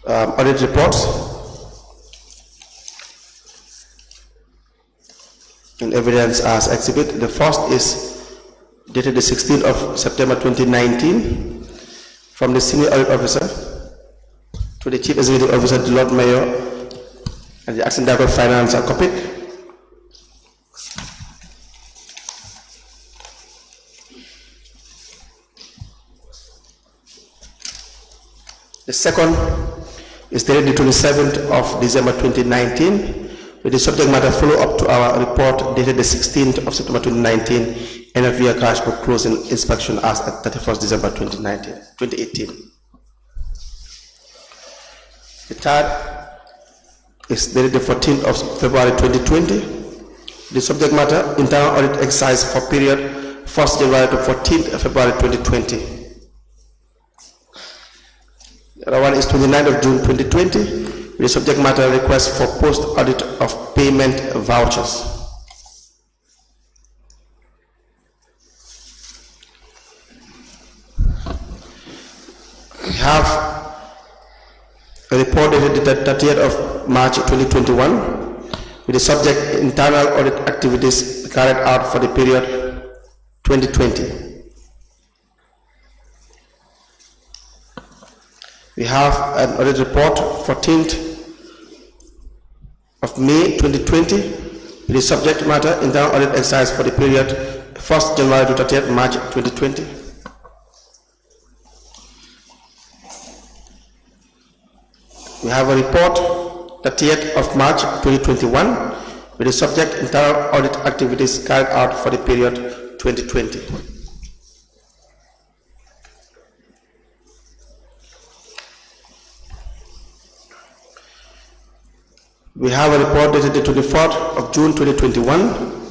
audit reports and evidence as exhibit. The first is dated the 16th of September 2019 from the Senior Audit Officer to the Chief Executive Officer, the Lord Mayor, and the Acting Director of Finance are copied. The second is dated the 27th of December 2019 with the subject matter follow up to our report dated the 16th of September 2019, end of year cash book closing inspection as at 31st December 2018. The third is dated the 14th of February 2020. The subject matter internal audit exercise for period 1st January to 14th February 2020. The other one is 29th of June 2020 with the subject matter request for post audit of payment vouchers. We have a report dated the 30th of March 2021 with the subject internal audit activities carried out for the period 2020. We have an audit report 14th of May 2020 with the subject matter internal audit exercise for the period 1st January to 30th March 2020. We have a report 30th of March 2021 with the subject internal audit activities carried out for the period 2020. We have a report dated the 24th of June 2021,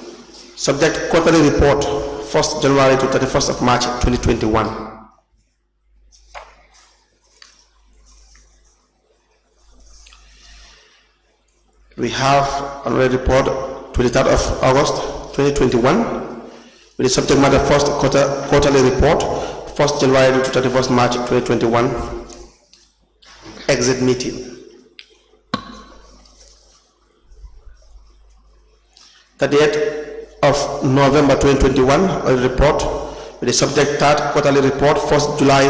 subject quarterly report 1st January to 31st of March 2021. We have another report 23rd of August 2021 with the subject matter first quarterly report 1st January to 31st March 2021, exit meeting. 30th of November 2021, a report with the subject third quarterly report 1st July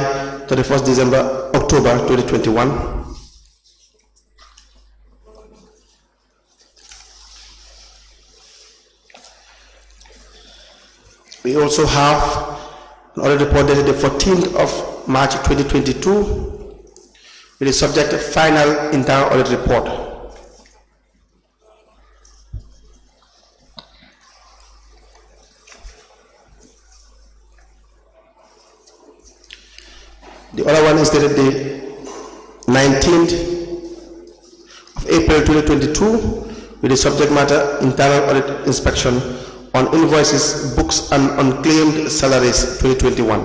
31st October 2021. We also have an audit report dated the 14th of March 2022 with the subject final internal audit report. The other one is dated the 19th of April 2022 with the subject matter internal audit inspection on invoices, books and unclaimed salaries 2021.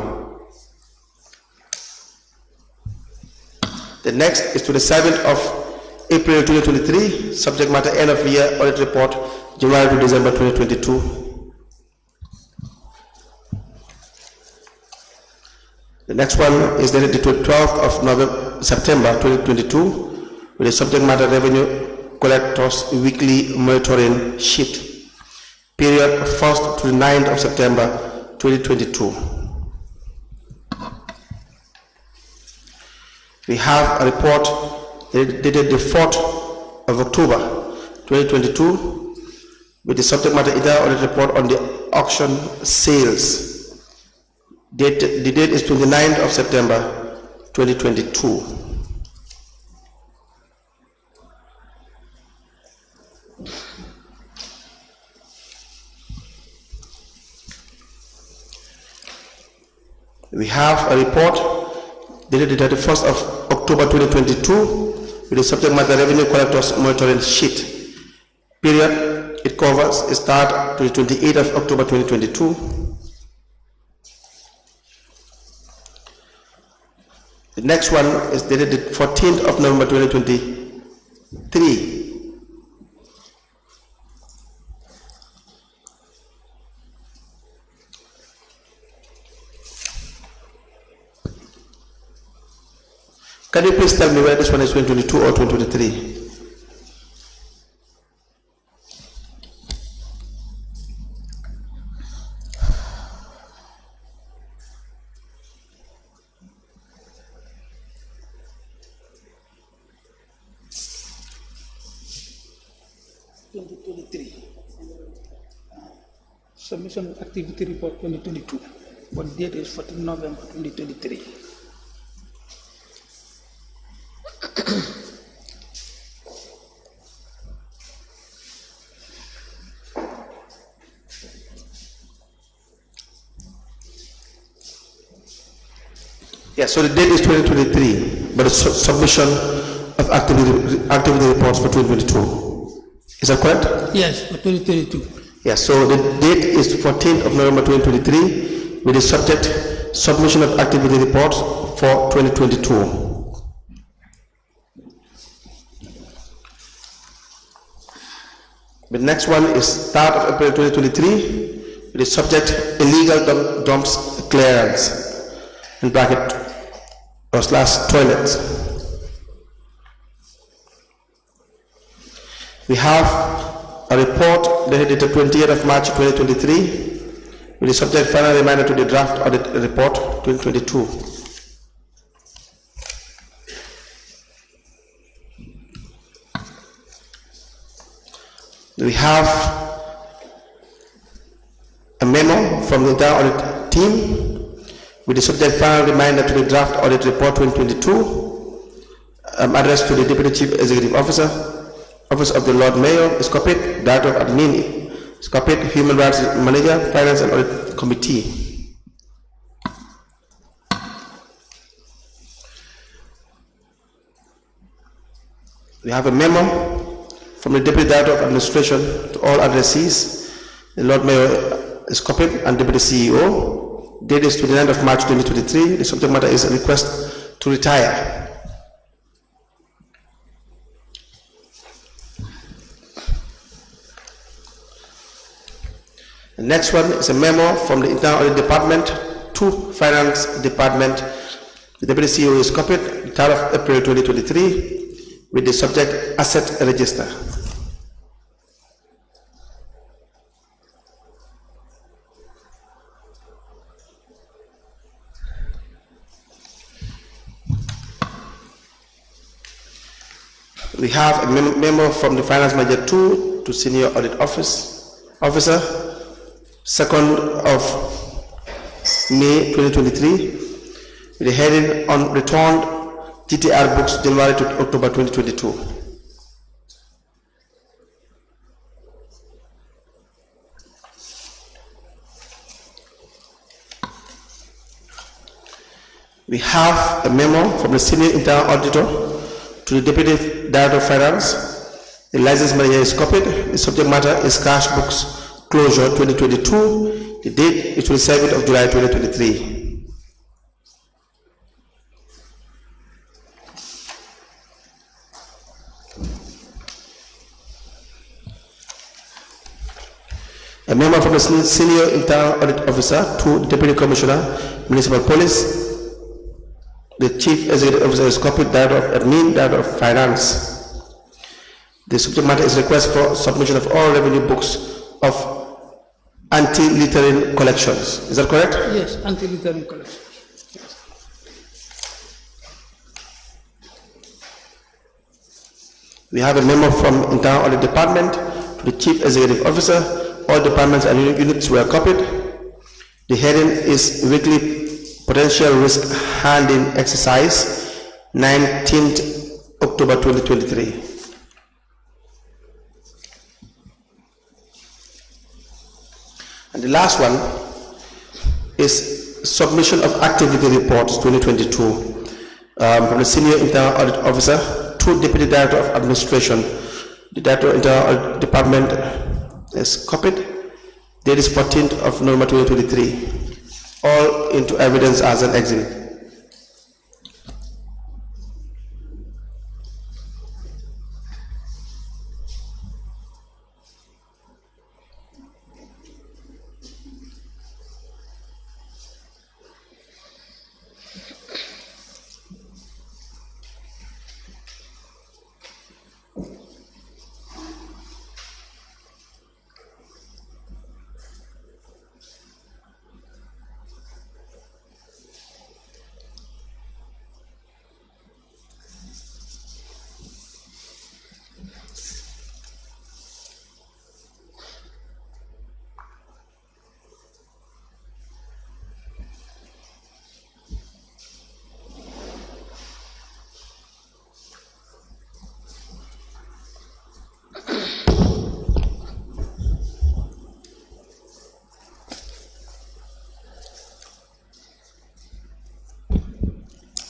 The next is to the 7th of April 2023, subject matter end of year audit report January to December 2022. The next one is dated the 12th of September 2022 with the subject matter revenue collectors weekly monitoring sheet, period 1st to the 9th of September 2022. We have a report dated the 4th of October 2022 with the subject matter internal audit report on the auction sales. The date is 29th of September 2022. We have a report dated the 31st of October 2022 with the subject matter revenue collectors monitoring sheet. Period it covers is start to the 28th of October 2022. The next one is dated the 14th of November 2023. Can you please tell me whether this one is 2022 or 2023? Submission of activity report 2022. What date is 14 November 2023. Yeah, so the date is 2023, but the submission of activity reports for 2022. Is that correct? Yes, for 2022. Yeah, so the date is 14th of November 2023 with the subject submission of activity reports for 2022. The next one is 3rd of April 2023 with the subject illegal dumps clearance in bracket or / toilets. We have a report dated 20th of March 2023 with the subject final reminder to the draft audit report 2022. We have a memo from the entire audit team with the subject final reminder to the draft audit report 2022 addressed to the Deputy Chief Executive Officer, Office of the Lord Mayor is copied, Director of Admin is copied, Human Rights Manager, Finance and Audit Committee. We have a memo from the Deputy Director of Administration to all addressees. The Lord Mayor is copied and Deputy CEO. Date is 29th of March 2023. The subject matter is a request to retire. The next one is a memo from the Internal Audit Department to Finance Department. The Deputy CEO is copied, 3rd of April 2023, with the subject Asset Register. We have a memo from the Finance Manager 2 to Senior Audit Officer, 2nd of May 2023, with the heading on returned GTR books January to October 2022. We have a memo from the Senior Internal Auditor to the Deputy Director of Finance. The license manager is copied. The subject matter is cash books closure 2022. The date is 27th of July 2023. A memo from the Senior Internal Audit Officer to the Deputy Commissioner, Municipal Police. The Chief Executive Officer is copied, Director of Admin, Director of Finance. The subject matter is request for submission of all revenue books of anti-littering collections. Is that correct? Yes, anti-littering collections. We have a memo from Internal Audit Department to the Chief Executive Officer. All departments and units were copied. The heading is Weekly Potential Risk Handling Exercise, 19th October 2023. And the last one is submission of activity reports 2022 from the Senior Internal Audit Officer to Deputy Director of Administration. The Director of Internal Audit Department is copied. Date is 14th of November 2023. All into evidence as an exhibit.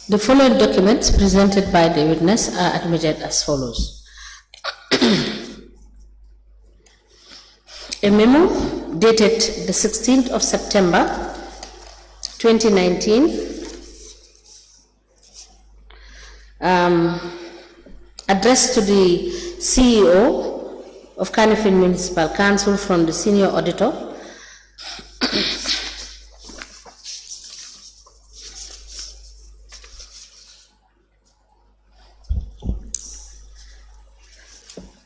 The following documents presented by the witness are admitted as follows. A memo dated the 16th of September 2019 addressed to the CEO of Kanifing Municipal Council from the senior auditor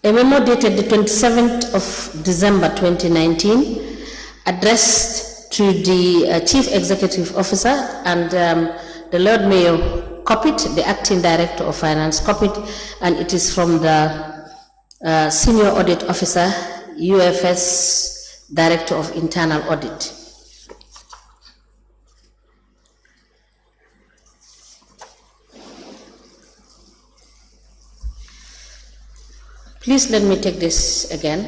a memo dated the 27th of December 2019 addressed to the Chief Executive Officer and the Lord Mayor copied, the Acting Director of Finance copied, and it is from the Senior Audit Officer, UFS Director of Internal Audit. Please let me take this again.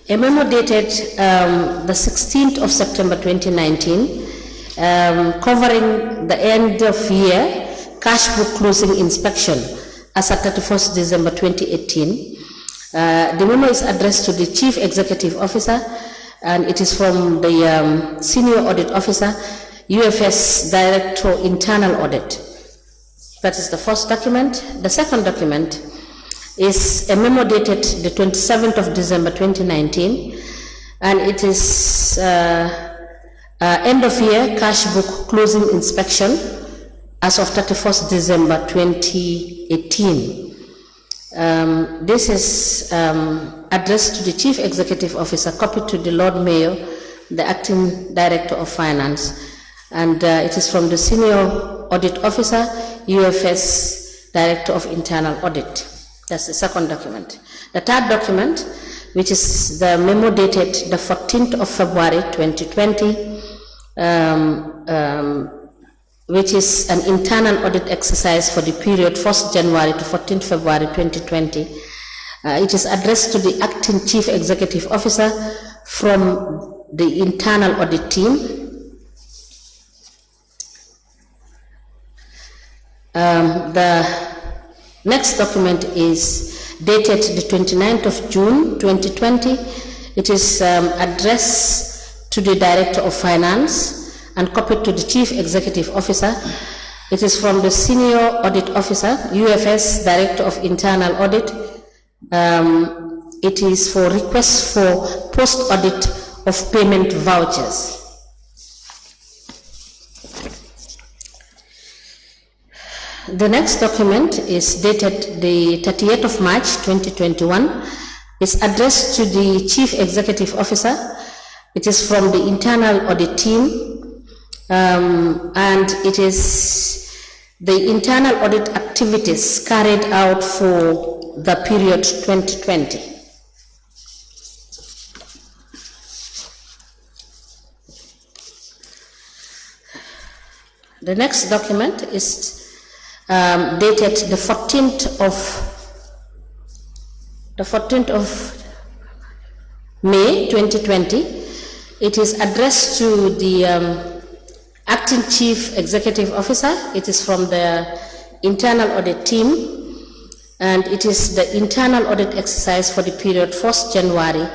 A memo dated the 16th of September 2019 covering the end of year cash book closing inspection as at 31st December 2018. The memo is addressed to the Chief Executive Officer and it is from the Senior Audit Officer, UFS Director Internal Audit. That is the first document. The second document is a memo dated the 27th of December 2019 and it is end of year cash book closing inspection as of 31st December 2018. This is addressed to the Chief Executive Officer, copied to the Lord Mayor, the Acting Director of Finance, and it is from the Senior Audit Officer, UFS Director of Internal Audit. That's the second document. The third document, which is the memo dated the 14th of February 2020, which is an internal audit exercise for the period 1st January to 14th February 2020. It is addressed to the Acting Chief Executive Officer from the internal audit team. The next document is dated the 29th of June 2020. It is addressed to the Director of Finance and copied to the Chief Executive Officer. It is from the Senior Audit Officer, UFS Director of Internal Audit. It is for requests for post-audit of payment vouchers. The next document is dated the 30th of March 2021. It's addressed to the Chief Executive Officer. It is from the internal audit team, and it is the internal audit activities carried out for the period 2020. The next document is dated the 14th of May 2020. It is addressed to the Acting Chief Executive Officer. It is from the internal audit team, and it is the internal audit exercise for the period 1st January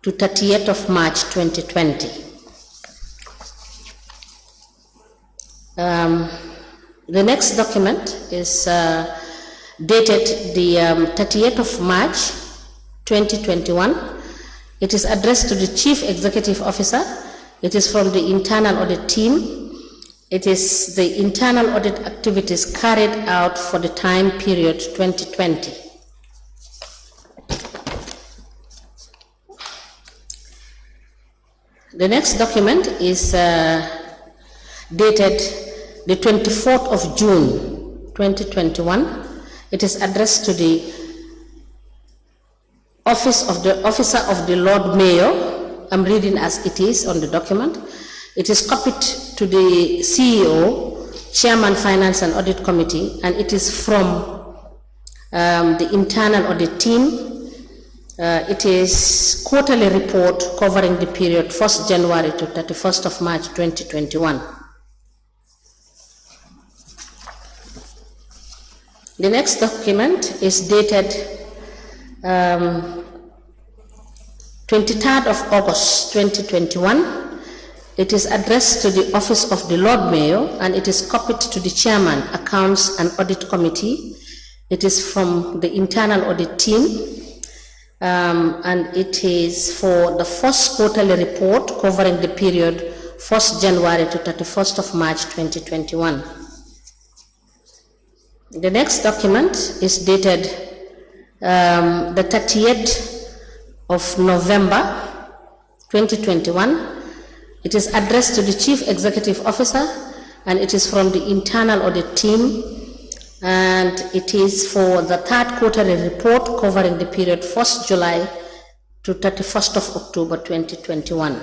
to 30th of March 2020. The next document is dated the 30th of March 2021. It is addressed to the Chief Executive Officer. It is from the internal audit team. It is the internal audit activities carried out for the time period 2020. The next document is dated the 24th of June 2021. It is addressed to the Officer of the Lord Mayor. I'm reading as it is on the document. It is copied to the CEO, Chairman Finance and Audit Committee, and it is from the internal audit team. It is quarterly report covering the period 1st January to 31st of March 2021. The next document is dated 23rd of August 2021. It is addressed to the Office of the Lord Mayor and it is copied to the Chairman, Accounts and Audit Committee. It is from the Internal Audit Team and it is for the first quarterly report covering the period 1st January to 31st of March 2021. The next document is dated the 30th of November 2021. It is addressed to the Chief Executive Officer and it is from the Internal Audit Team and it is for the third quarterly report covering the period 1st July to 31st of October 2021.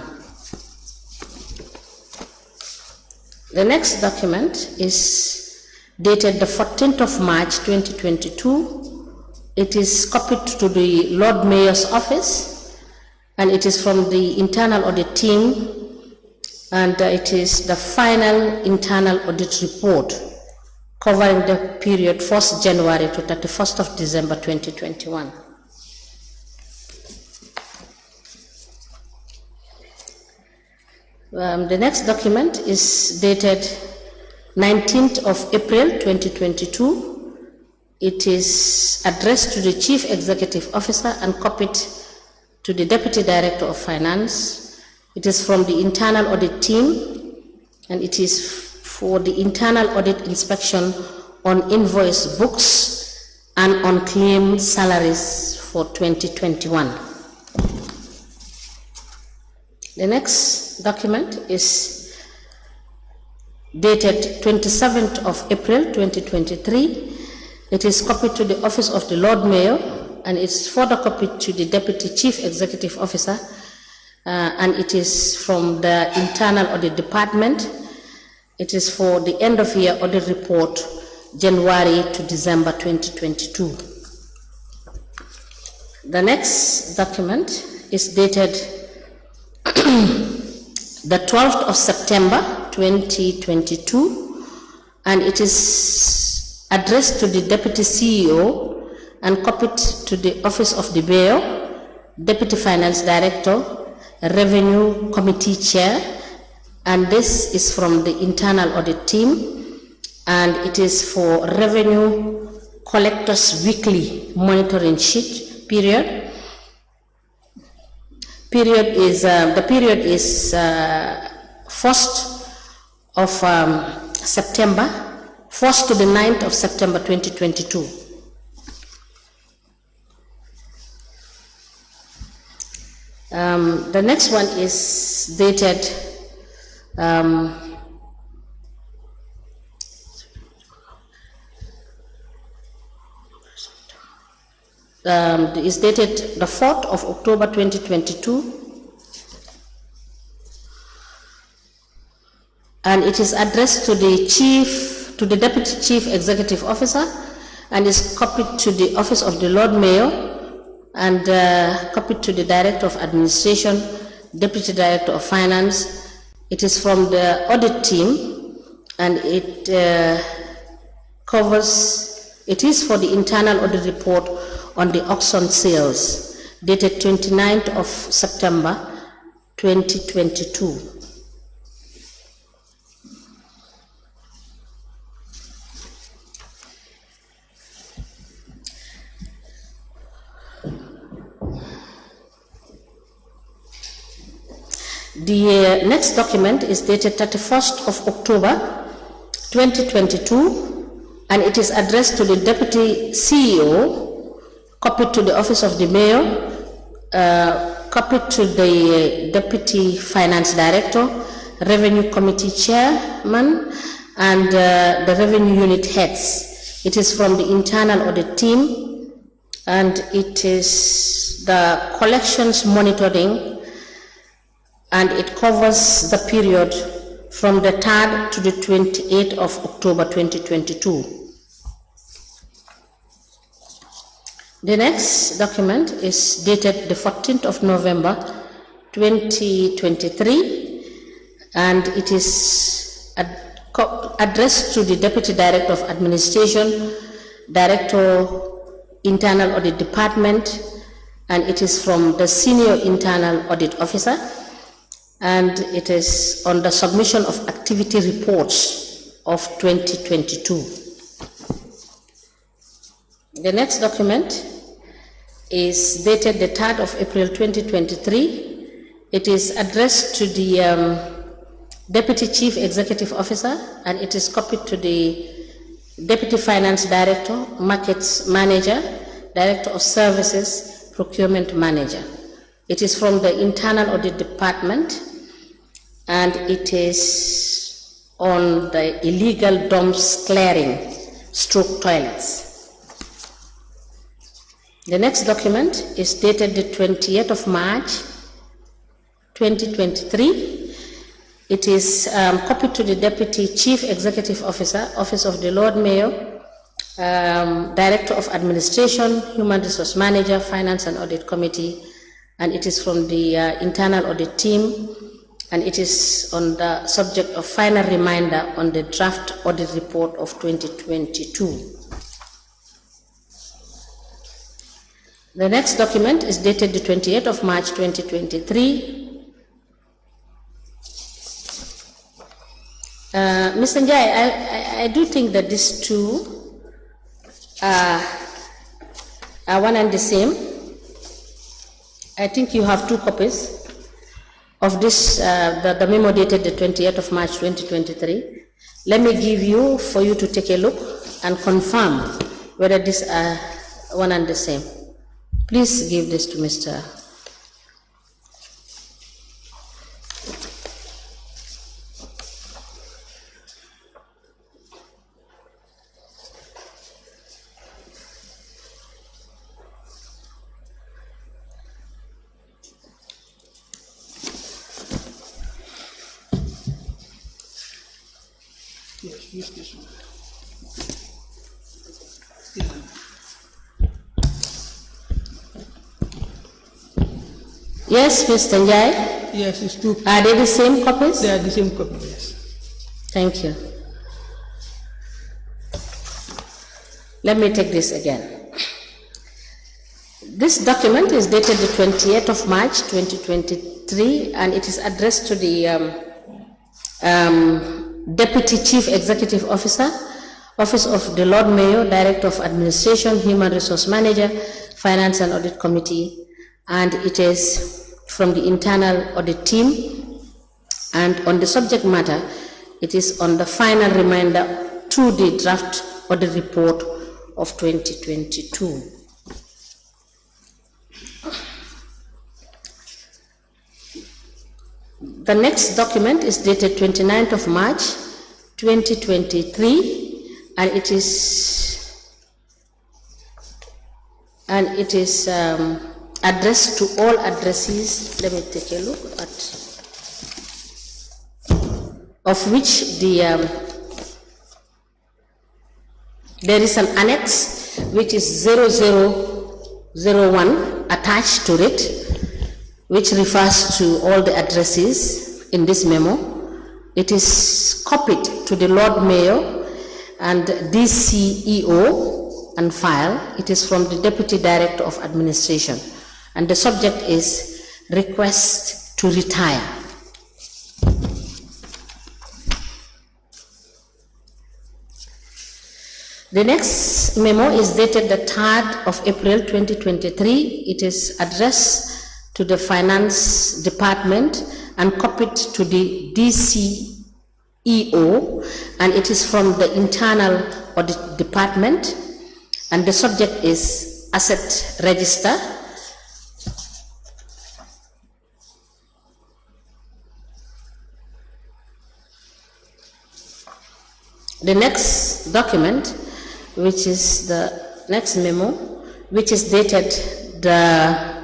The next document is dated the 14th of March 2022. It is copied to the Lord Mayor's office and it is from the Internal Audit Team and it is the final internal audit report covering the period 1st January to 31st of December 2021. The next document is dated 19th of April 2022. It is addressed to the Chief Executive Officer and copied to the Deputy Director of Finance. It is from the Internal Audit Team and it is for the internal audit inspection on invoice books and on claim salaries for 2021. The next document is dated 27th of April 2023. It is copied to the Office of the Lord Mayor and it's further copied to the Deputy Chief Executive Officer and it is from the Internal Audit Department. It is for the end of year audit report, January to December 2022. The next document is dated the 12th of September 2022 and it is addressed to the Deputy CEO and copied to the Office of the Mayor, Deputy Finance Director, Revenue Committee Chair, and this is from the Internal Audit Team and it is for Revenue Collectors Weekly Monitoring Sheet period. The period is 1st of September, 1st to the 9th of September 2022. The next one is dated is dated the 4th of October 2022 and it is addressed to the Deputy Chief Executive Officer and is copied to the Office of the Lord Mayor and copied to the Director of Administration, Deputy Director of Finance. It is from the Audit Team and it is for the Internal Audit Report on the auction sales dated 29th of September 2022. The next document is dated 31st of October 2022 and it is addressed to the Deputy CEO, copied to the Office of the Mayor, copied to the Deputy Finance Director, Revenue Committee Chairman and the Revenue Unit Heads. It is from the Internal Audit Team and it is the Collections Monitoring and it covers the period from the 3rd to the 28th of October 2022. The next document is dated the 14th of November 2023, and it is addressed to the Deputy Director of Administration, Director Internal Audit Department, and it is from the Senior Internal Audit Officer, and it is on the submission of activity reports of 2022. The next document is dated the 3rd of April 2023. It is addressed to the Deputy Chief Executive Officer, and it is copied to the Deputy Finance Director, Markets Manager, Director of Services, Procurement Manager. It is from the Internal Audit Department, and it is on the illegal dumps clearing / toilets. The next document is dated the 28th of March 2023. It is copied to the Deputy Chief Executive Officer, Office of the Lord Mayor, Director of Administration, Human Resource Manager, Finance and Audit Committee, and it is from the Internal Audit Team, and it is on the subject of final reminder on the draft audit report of 2022. The next document is dated the 28th of March 2023. Mr. Njai, I do think that these two are one and the same. I think you have two copies of this, the memo dated the 28th of March 2023. Let me give you for you to take a look and confirm whether these are one and the same. Please give this to Mr. Yes, use this one. Yes, Mr. Njai? Yes, it's two. Are they the same copies? They are the same copy, yes. Thank you. Let me take this again. This document is dated the 28th of March 2023, and it is addressed to the Deputy Chief Executive Officer, Office of the Lord Mayor, Director of Administration, Human Resource Manager, Finance and Audit Committee, and it is from the Internal Audit Team, and on the subject matter, it is on the final reminder to the draft audit report of 2022. The next document is dated 29th of March 2023, and it is addressed to all addressees. Let me take a look at, of which there is an annex which is 0001 attached to it, which refers to all the addresses in this memo. It is copied to the Lord Mayor and DCEO and file. It is from the Deputy Director of Administration, and the subject is request to retire. The next memo is dated the 3rd of April 2023. It is addressed to the Finance Department and copied to the DCEO, and it is from the Internal Audit Department, and the subject is Asset Register. The next document, which is the next memo, which is dated the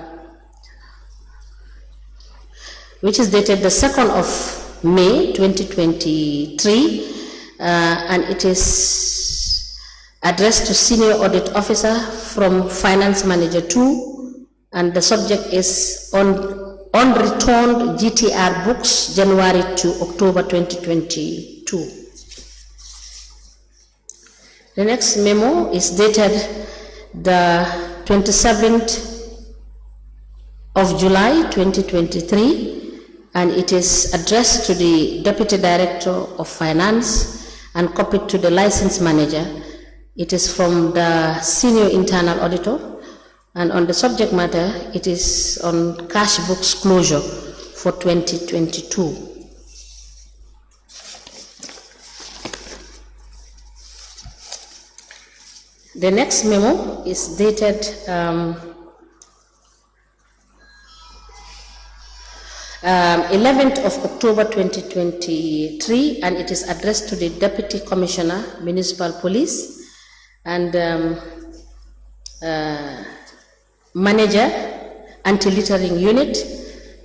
2nd of May 2023, and it is addressed to Senior Audit Officer from Finance Manager 2, and the subject is on unreturned GTR books January to October 2022. The next memo is dated the 27th of July 2023, and it is addressed to the Deputy Director of Finance and copied to the License Manager. It is from the Senior Internal Auditor, and on the subject matter, it is on cash books closure for 2022. The next memo is dated 11th of October 2023, and it is addressed to the Deputy Commissioner, Municipal Police, and Manager, Anti-Littering Unit.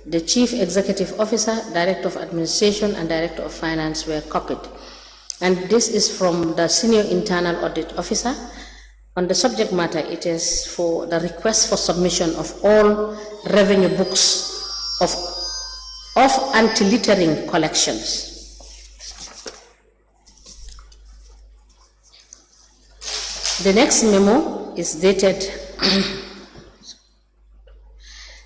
The Chief Executive Officer, Director of Administration, and Director of Finance were copied. And this is from the Senior Internal Audit Officer. On the subject matter, it is for the request for submission of all revenue books of anti-littering collections. The next memo is dated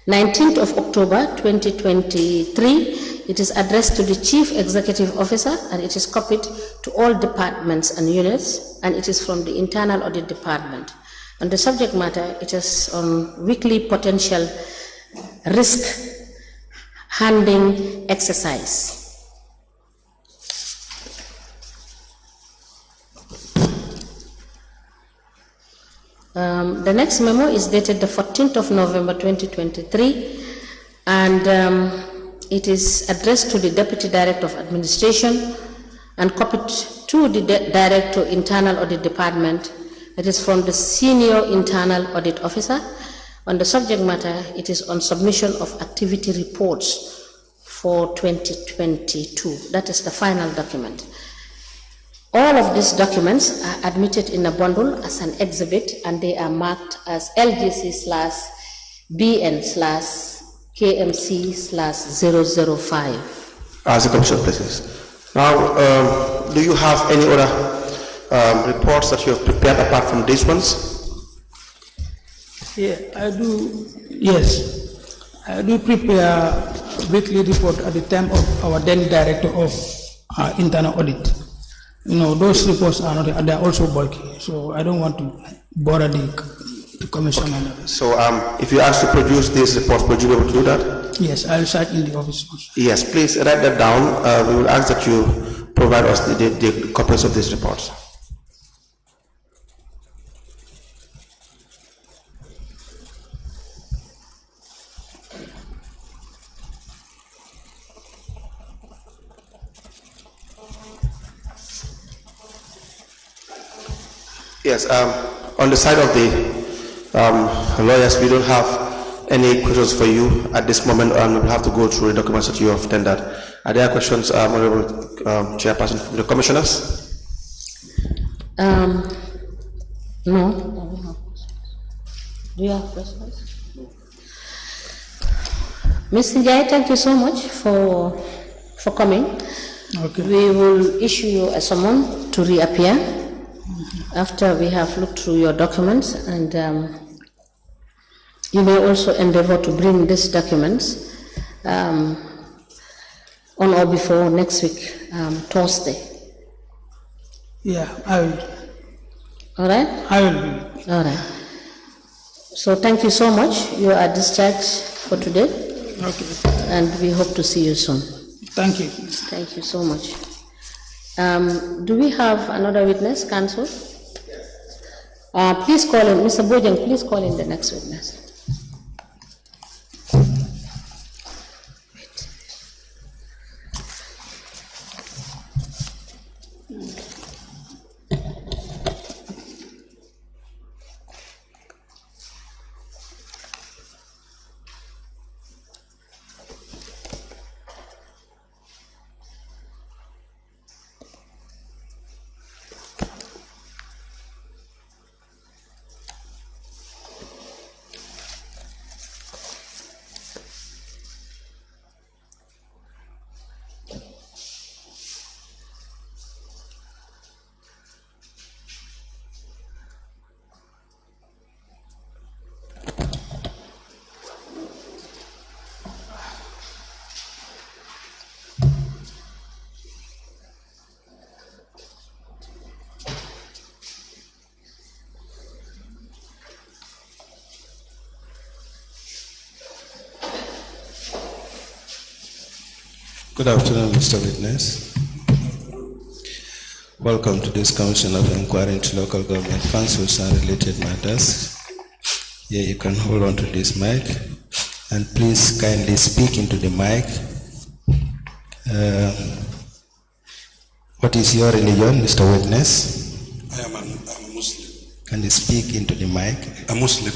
19th of October 2023. It is addressed to the Chief Executive Officer, and it is copied to all departments and units, and it is from the Internal Audit Department. On the subject matter, it is on weekly potential risk handling exercise. The next memo is dated the 14th of November 2023, and it is addressed to the Deputy Director of Administration and copied to the Director Internal Audit Department. It is from the Senior Internal Audit Officer. On the subject matter, it is on submission of activity reports for 2022. That is the final document. All of these documents are admitted in a bundle as an exhibit, and they are marked as LGC/BN/KMC/005. As a commission places. Now, do you have any other reports that you have prepared apart from these ones? Yeah, I do. Yes, I do prepare a weekly report at the time of our then Director of Internal Audit. You know, those reports are not, they are also bulky, so I don't want to bother the commission. So if you ask to produce these reports, would you be able to do that? Yes, I'll start in the office also. Yes, please write that down. We will ask that you provide us the copies of these reports. Yes, on the side of the lawyers, we don't have any questions for you at this moment. We'll have to go through the documents that you have tendered. Are there questions, Honorable Chairperson, from the commissioners? No. Do you have questions? Mr. Jai, thank you so much for coming. Okay. We will issue you a summon to reappear after we have looked through your documents, and you may also endeavor to bring these documents on or before next week, Thursday. Yeah, I will. All right? I will do it. All right. So thank you so much. You are discharged for today. Okay. And we hope to see you soon. Thank you. Thank you so much. Do we have another witness, Counsel? Please call in, Mr. Bojang, please call in the next witness. Good afternoon, Mr. Witness. Welcome to this Commission of Inquiry into Local Government Councils and Related Matters. Here you can hold on to this mic and please kindly speak into the mic. What is your religion, Mr. Witness? I'm a Muslim. Can you speak into the mic? A Muslim.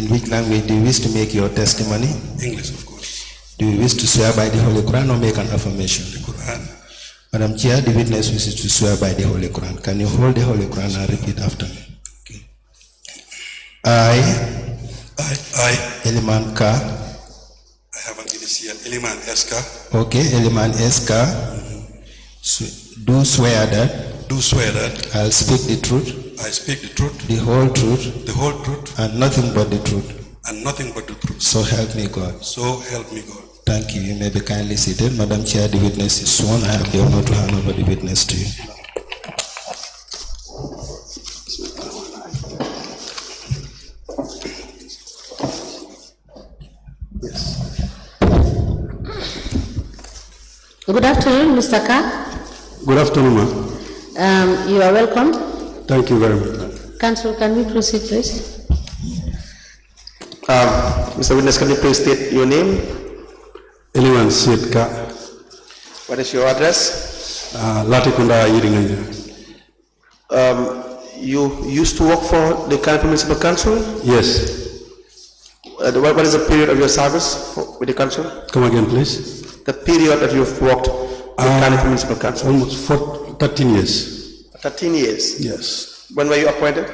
In which language do you wish to make your testimony? English, of course. Do you wish to swear by the Holy Quran or make an affirmation? The Quran. Madam Chair, the witness wishes to swear by the Holy Quran. Can you hold the Holy Quran and repeat after me? Okay. I, Eliman K. I have an initial, Eliman SK. Okay, Eliman SK. Do swear that. Do swear that. I'll speak the truth. I speak the truth. The whole truth. The whole truth. And nothing but the truth. And nothing but the truth. So help me God. So help me God. Thank you. You may be kindly seated. Madam Chair, the witness is sworn. I have the honor to hand over the witness to you. Good afternoon, Mr. Ka. Good afternoon, ma'am. You are welcome. Thank you very much. Council, can we proceed, please? Mr. Witness, can you please state your name? Eliman Sietka, What is your address? Latikunda Yiringanya. You used to work for the Kanipur Municipal Council? Yes. What is the period of your service with the council? Come again, please. The period that you've worked with Kanipur Municipal Council? Almost 13 years. 13 years. Yes. When were you appointed?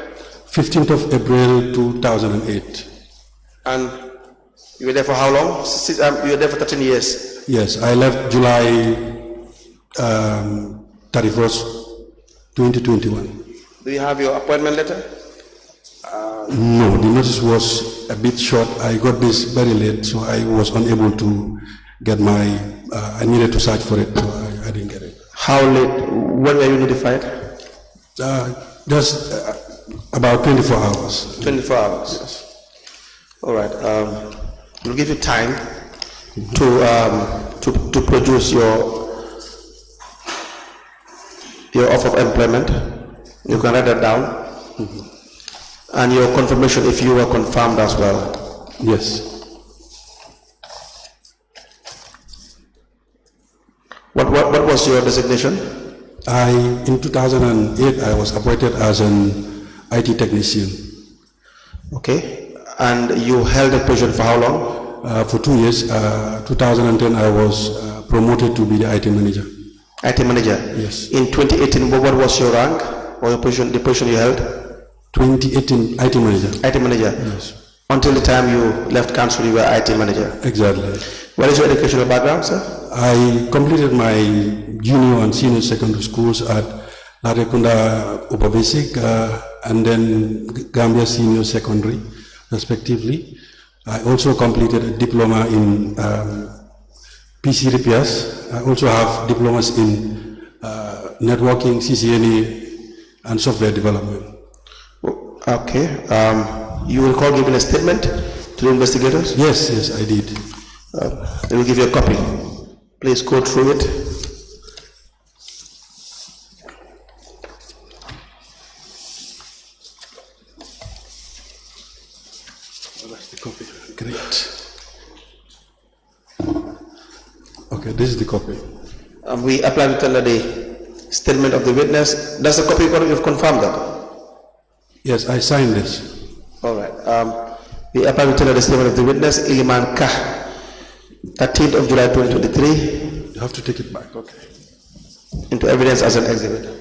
15th of April 2008. And you were there for how long? You were there for 13 years. Yes, I left July 31st, 2021. Do you have your appointment letter? No, the notice was a bit short. I got this very late, so I was unable to get my, I needed to search for it, so I didn't get it. How late? When were you notified? Just about 24 hours. 24 hours. Yes. All right. We'll give you time to produce your offer of employment. You can write that down. And your confirmation if you were confirmed as well. Yes. What was your designation? In 2008, I was appointed as an IT technician. Okay. And you held that position for how long? For 2 years. 2010, I was promoted to be the IT manager. IT manager? Yes. In 2018, what was your rank or your position, the position you held? 2018, IT manager. IT manager? Yes. Until the time you left council, you were IT manager? Exactly. What is your educational background, sir? I completed my junior and senior secondary schools at Larekunda Upper Basic and then Gambia Senior Secondary, respectively. I also completed a diploma in PC repairs. I also have diplomas in networking, CCNA, and software development. Okay. You recall giving a statement to the investigators? Yes, I did. They will give you a copy. Please go through it. That's the copy. Great. Okay, this is the copy. We apply to tell the statement of the witness. Does the copy you've confirmed that? Yes, I signed this. All right. We apply to tell the statement of the witness, Iliman Ka, 13th of July 2023. You have to take it back, okay. Into evidence as an exhibit.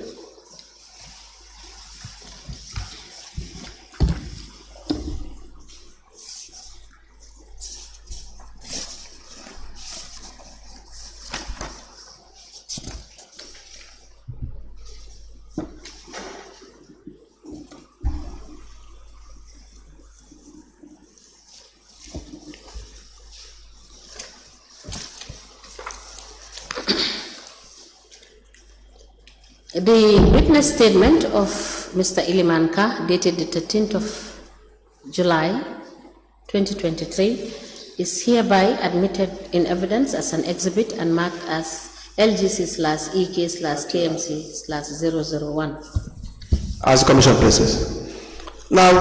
The witness statement of Mr. Iliman Ka, dated the 13th of July 2023, is hereby admitted in evidence as an exhibit and marked as LGC/EK/KMC/001. As the commission places. Now,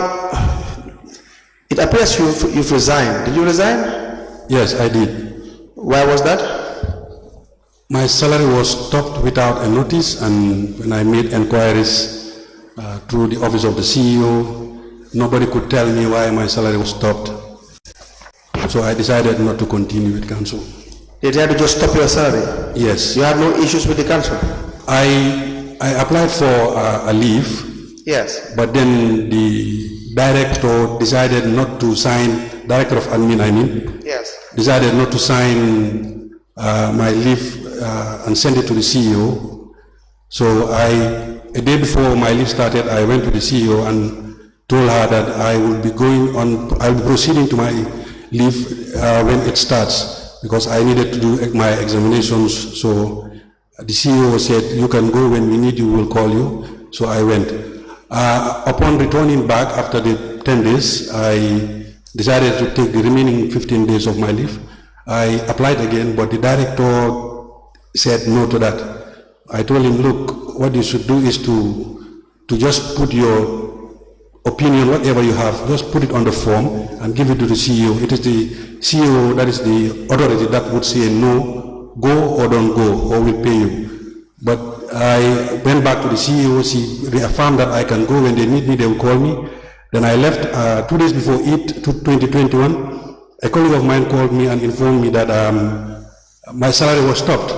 it appears you've resigned. Did you resign? Yes, I did. Why was that? My salary was stopped without a notice, and when I made inquiries through the office of the CEO, nobody could tell me why my salary was stopped. So I decided not to continue with council. They had to just stop your salary? Yes. You had no issues with the council? I applied for a leave. Yes. But then the director decided not to sign, director of admin, Yes. decided not to sign my leave and send it to the CEO. So a day before my leave started, I went to the CEO and told her that I will be proceeding to my leave when it starts, because I needed to do my examinations. So the CEO said, you can go, when we need you, we'll call you. So I went. Upon returning back after the 10 days, I decided to take the remaining 15 days of my leave. I applied again, but the director said no to that. I told him, look, what you should do is to just put your opinion, whatever you have, just put it on the form and give it to the CEO. It is the CEO that is the authority that would say no, go or don't go, or we'll pay you. But I went back to the CEO. She reaffirmed that I can go. When they need me, they will call me. Then I left 2 days before it, 2021. A colleague of mine called me and informed me that my salary was stopped.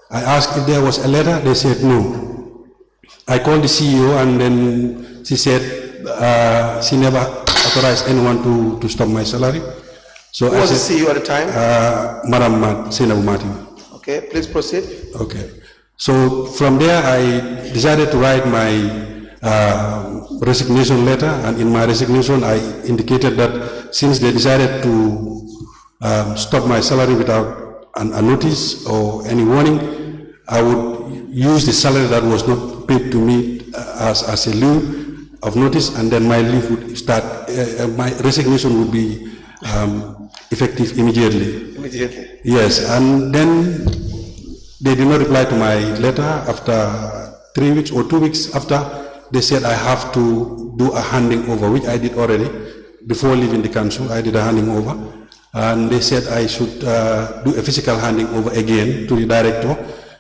I asked if there was a letter. They said no. I called the CEO, and then she said she never authorized anyone to stop my salary. So Who was the CEO at the time? Madam Senabu Martin. Okay, please proceed. Okay. So from there, I decided to write my resignation letter, and in my resignation, I indicated that since they decided to stop my salary without a notice or any warning, I would use the salary that was not paid to me as a lieu of notice, and then my leave would start, my resignation would be effective immediately. Immediately? Yes, and then they did not reply to my letter. After 3 weeks or 2 weeks after, they said I have to do a handing over, which I did already. Before leaving the council, I did a handing over. And they said I should do a physical handing over again to the director,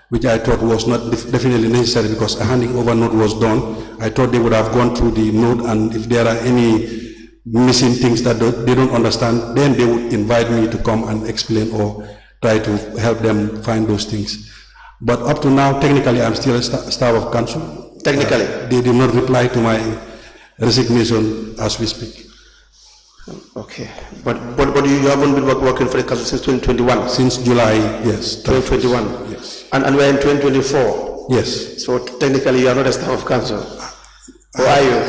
which I thought was not definitely necessary, because a handing over note was done. I thought they would have gone through the note, and if there are any missing things that they don't understand, then they would invite me to come and explain or try to help them find those things. But up to now, technically, I'm still a staff of council. Technically? They did not reply to my resignation as we speak. Okay, but you haven't been working for the council since 2021? Since July, yes. 2021? Yes. And we're in 2024? Yes. So technically you are not a staff of council? Or are you?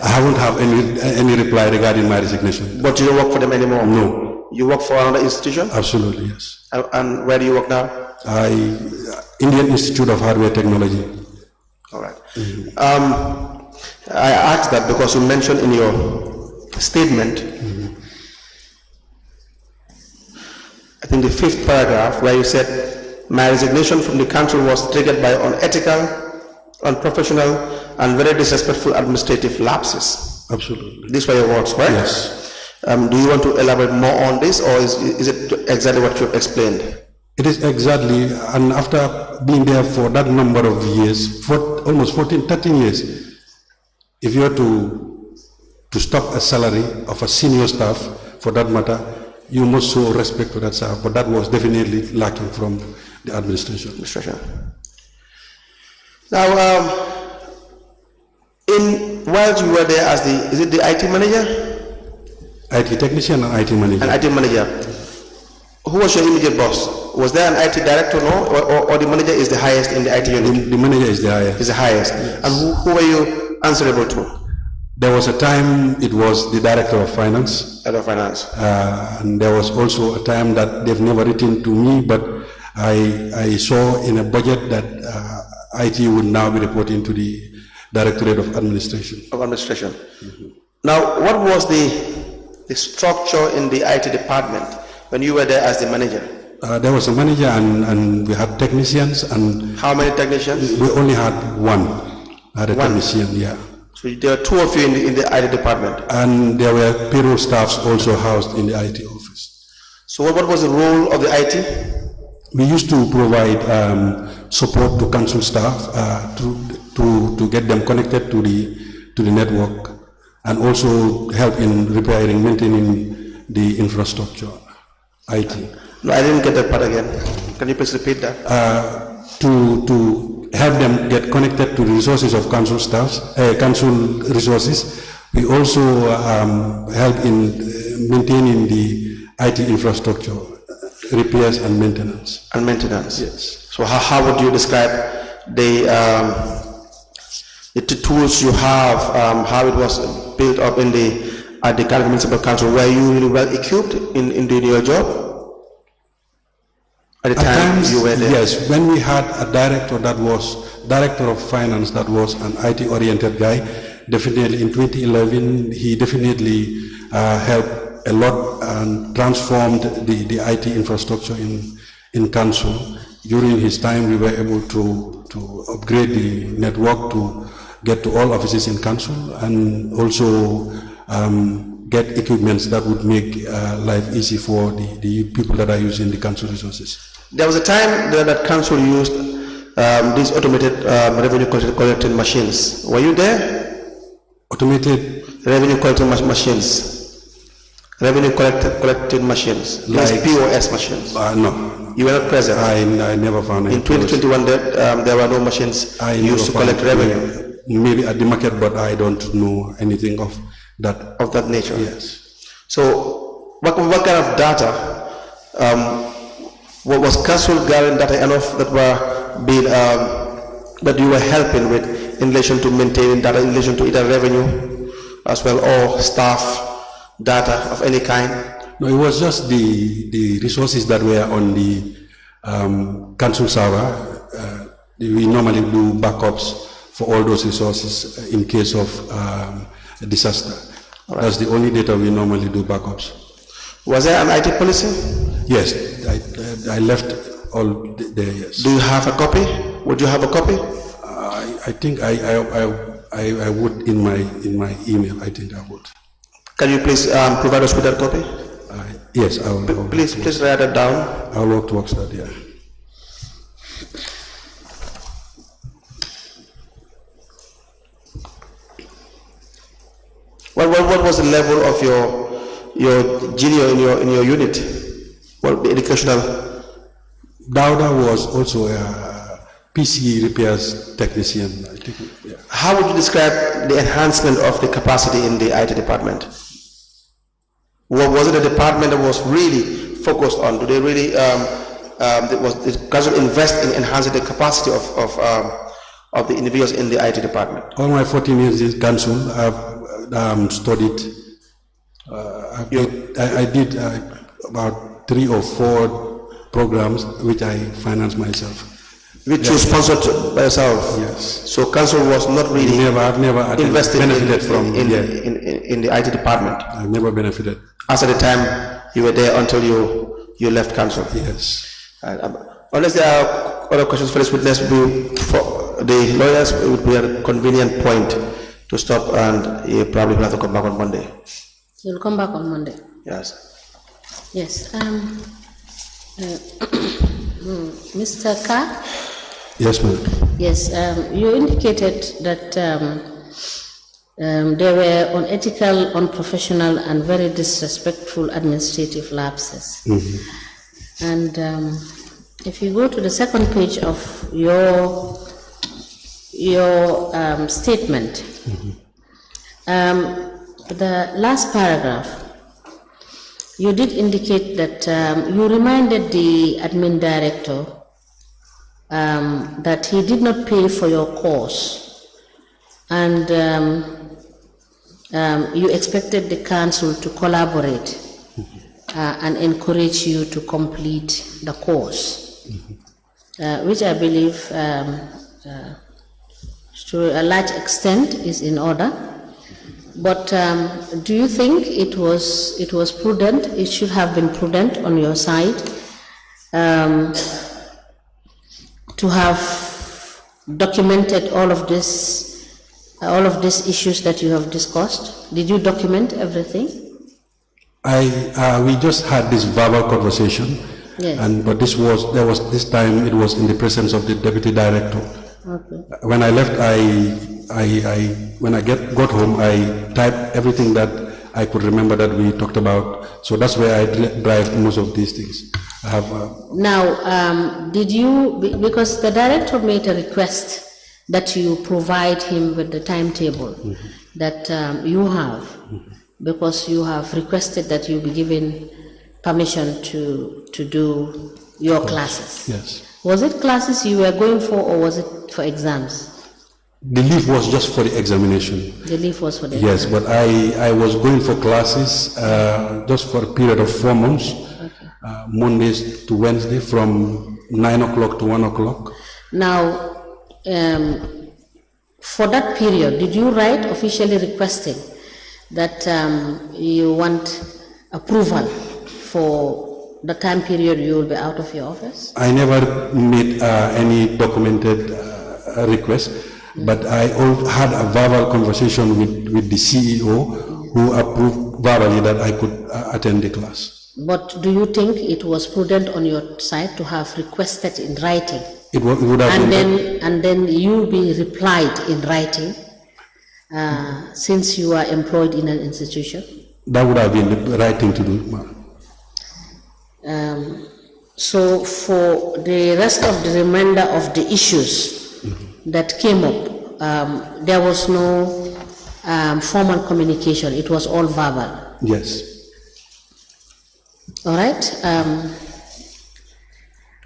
I haven't have any reply regarding my resignation. But you don't work for them anymore? No. You work for another institution? Absolutely, yes. And where do you work now? Indian Institute of Hardware Technology. All right. I asked that because you mentioned in your statement, I think the 5th paragraph, where you said, my resignation from the council was triggered by unethical, unprofessional, and very disrespectful administrative lapses. Absolutely. These were your words, right? Yes. Do you want to elaborate more on this, or is it exactly what you've explained? It is exactly, and after being there for that number of years, for almost 13 years, if you are to stop a salary of a senior staff, for that matter, you must show respect to that staff, but that was definitely lacking from the administration. Now, while you were there as is it the IT manager? IT technician and IT manager. An IT manager. Who was your immediate boss? Was there an IT director, no? Or the manager is the highest in the IT unit? The manager is the highest. Is the highest. Yes. And who were you answerable to? There was a time it was the director of finance. Director of finance. And there was also a time that they've never written to me, but I saw in a budget that IT would now be reporting to the Directorate of Administration. Now, what was the structure in the IT department when you were there as the manager? There was a manager and we had technicians, and How many technicians? we only had one. Had a One. technician, yeah. So there are two of you in the IT department. And there were payroll staffs also housed in the IT office. So what was the role of the IT? We used to provide support to council staff to get them connected to the network, and also help in repairing, maintaining the infrastructure, IT. No, I didn't get that part again. Can you please repeat that? To help them get connected to the resources of council staffs, council resources. We also help in maintaining the IT infrastructure, repairs and maintenance. And maintenance. Yes. So how would you describe the tools you have, how it was built up at the Calgary Municipal Council? Were you really well equipped in doing your job? At the At time times, you were there? yes. When we had a director that was director of finance, that was an IT-oriented guy, definitely in 2011, he definitely helped a lot and transformed the IT infrastructure in council. During his time, we were able to upgrade the network to get to all offices in council, and also get equipments that would make life easy for the people that are using the council resources. There was a time that council used these automated revenue collecting machines. Were you there? Automated, Revenue collecting machines. Revenue collecting machines. Like Like- POS machines. no, You were not present. I never found any. In 2021, there were no machines I used to never collect found- revenue Maybe at the market, but I don't know anything of that. of that nature. Yes. So, what kind of data? What was council gathering data enough that were being that you were helping with in relation to maintaining data, in relation to either revenue as well or staff data of any kind? No, it was just the resources that were on the council server. We normally do backups for all those resources in case of a disaster. That's the only data we normally do backups. Was there an IT policy? Yes, I left all there, yes. Do you have a copy? Would you have a copy? I think I would in my email. I think I would. Can you please provide us with that copy? Yes, I will. Please write that down. I'll work towards that. Yeah. What was the level of your junior in your unit? What the educational? Dauda was also a PC repairs technician, I think. Yeah. How would you describe the enhancement of the capacity in the IT department? Was it a department that was really focused on? Do they really did council invest in enhancing the capacity of the individuals in the IT department? All my 14 years in council, I've studied. I did about 3 or 4 programs which I financed myself. Which you sponsored by yourself? Yes. So council was not really I've never invested benefited from in the IT department. I've never benefited. As at the time you were there until you left council. Yes. Unless there are other questions for this witness, for the lawyers, it would be a convenient point to stop, and you probably will have to come back on Monday. You'll come back on Monday. Yes. Yes. Mr. Carr? Yes, ma'am. Yes, you indicated that there were unethical, unprofessional, and very disrespectful administrative lapses. Mm-hmm. And if you go to the second page of your statement, the last paragraph, you did indicate that you reminded the admin director that he did not pay for your course, and you expected the council to collaborate and encourage you to complete the course, which I believe to a large extent is in order. But do you think it was prudent? It should have been prudent on your side to have documented all of these issues that you have discussed? Did you document everything? We just had this verbal conversation, Yes. but this time it was in the presence of the deputy director. Okay. When I left, when I got home, I typed everything that I could remember that we talked about. So that's where I derived most of these things. I have. Now, did you, because the director made a request that you provide him with the timetable that you have, because you have requested that you be given permission to do your classes. Yes. Was it classes you were going for, or was it for exams? The leave was just for the examination. The leave was for the Yes, but I was going for classes just for a period of 4 months, Mondays to Wednesday from 9 o'clock to 1 o'clock. Now, for that period, did you write officially requesting that you want approval for the time period you will be out of your office? I never made any documented request, but I had a verbal conversation with the CEO who approved verbally that I could attend the class. But do you think it was prudent on your side to have requested in writing? It would have been. And then you be replied in writing, since you are employed in an institution? That would have been the right thing to do, ma'am. So for the rest of the remainder of the issues that came up, there was no formal communication. It was all verbal. Yes. All right.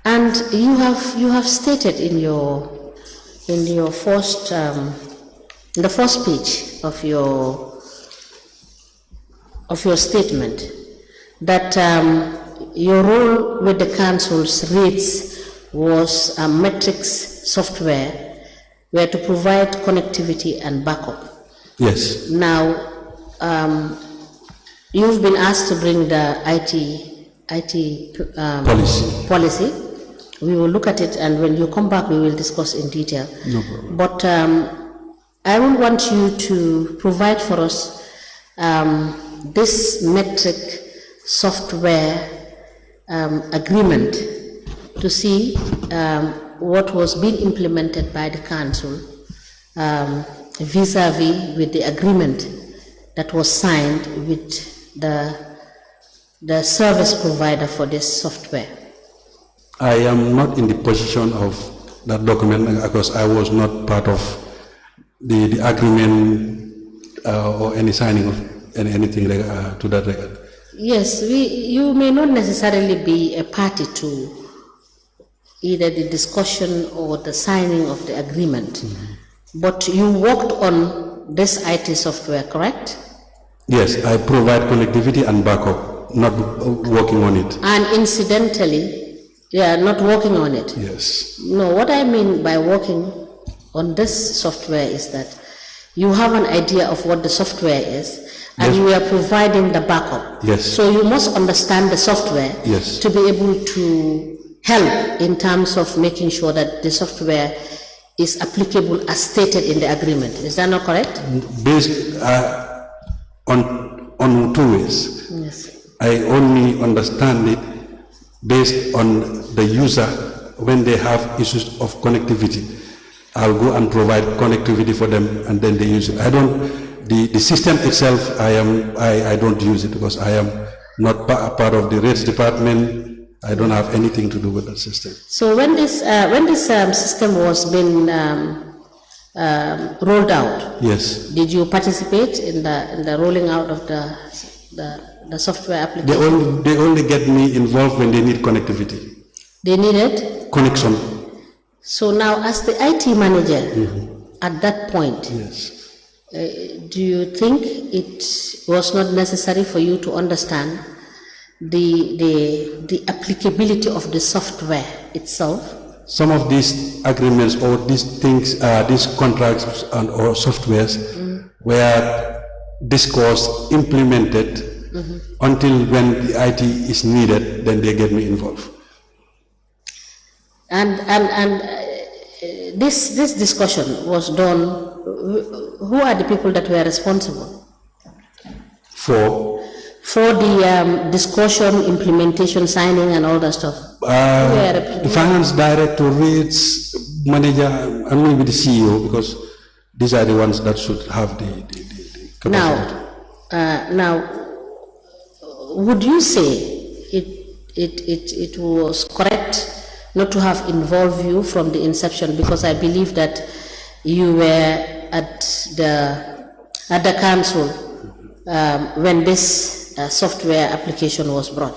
And you have stated in your first in the first page of your statement that your role with the council's REITs was a metrics software where to provide connectivity and backup. Yes. Now, you've been asked to bring the IT policy. We will look at it, and when you come back, we will discuss in detail. No problem. But I would want you to provide for us this metric software agreement to see what was being implemented by the council vis-a-vis with the agreement that was signed with the service provider for this software. I am not in the position of that document because I was not part of the agreement or any signing of anything to that regard. Yes, you may not necessarily be a party to either the discussion or the signing of the agreement, but you worked on this IT software, correct? Yes, I provide connectivity and backup, not working on it. And incidentally, yeah, not working on it. Yes. No, what I mean by working on this software is that you have an idea of what the software is, and you are providing the backup. Yes. So you must understand the software to be able to help in terms of making sure that the software is applicable as stated in the agreement. Is that not correct? Based on 2 ways. Yes. I only understand it based on the user when they have issues of connectivity. I'll go and provide connectivity for them, and then they use it. I don't. The system itself, I don't use it because I am not part of the rates department. I don't have anything to do with that system. So when this system was being rolled out, yes, did you participate in the rolling out of the software application? They only get me involved when they need connectivity. They needed connection. So now, as the IT manager at that point, yes. Do you think it was not necessary for you to understand the applicability of the software itself? Some of these agreements or these things, these contracts or softwares were discussed, implemented until when the IT is needed, then they get me involved. This discussion was done. Who are the people that were responsible For for the discussion, implementation, signing, and all that stuff? the finance director, rates, manager, and maybe the CEO, because these are the ones that should have the capacity. Now, would you say it was correct not to have involved you from the inception? Because I believe that you were at the council when this software application was brought.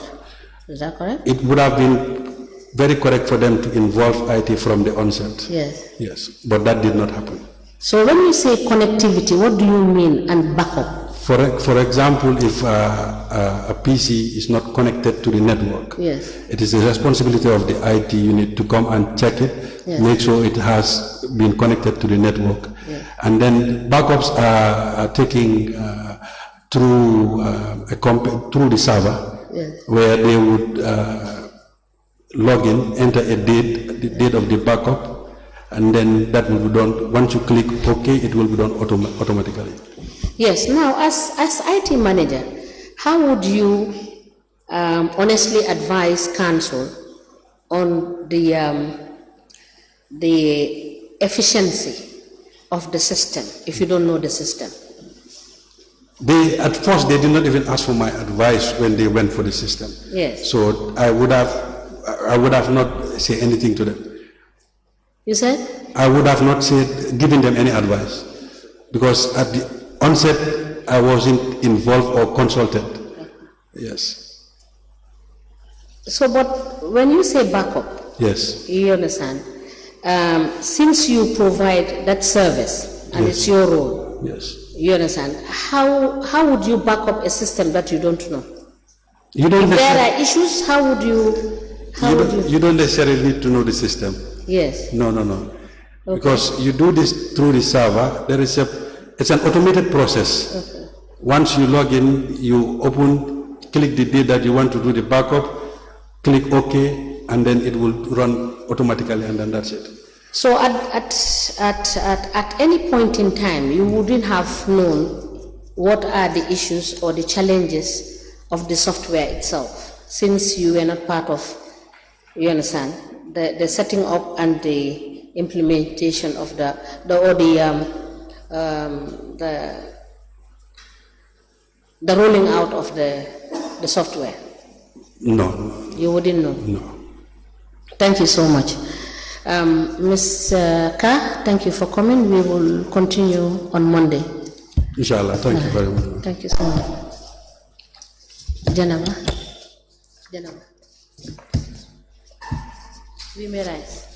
Is that correct? It would have been very correct for them to involve IT from the onset. Yes. Yes, but that did not happen. So when you say connectivity, what do you mean, and backup? For example, if a PC is not connected to the network, Yes. it is the responsibility of the IT unit to come and check it, Yes. make sure it has been connected to the network. Yes. And then backups are taking through through the server, Yes. where they would log in, enter a date, the date of the backup, and then that will be done. Once you click OK, it will be done automatically. Yes. Now, as IT manager, how would you honestly advise council on the efficiency of the system if you don't know the system? At first, they did not even ask for my advice when they went for the system. Yes. So I would have not said anything to them. You said? I would have not given them any advice, because at the onset I wasn't involved or consulted. Yes. So, but when you say backup, Yes. you understand, since you provide that service and Yes. it's your role, Yes. you understand, how would you back up a system that you don't know? You don't If there necessarily, are issues, how would you? you don't necessarily need to know the system. Yes. No. Okay. Because you do this through the server. It's an automated process. Okay. Once you log in, you click the date that you want to do the backup, click OK, and then it will run automatically, and then that's it. So at any point in time, you wouldn't have known what are the issues or the challenges of the software itself, since you were not part of, you understand, the setting up and the implementation of the rolling out of the software. No. You wouldn't know. No. Thank you so much. Ms. Ka, thank you for coming. We will continue on Monday. Inshallah. Thank you very much. Thank you so much. Janaba. We may rise.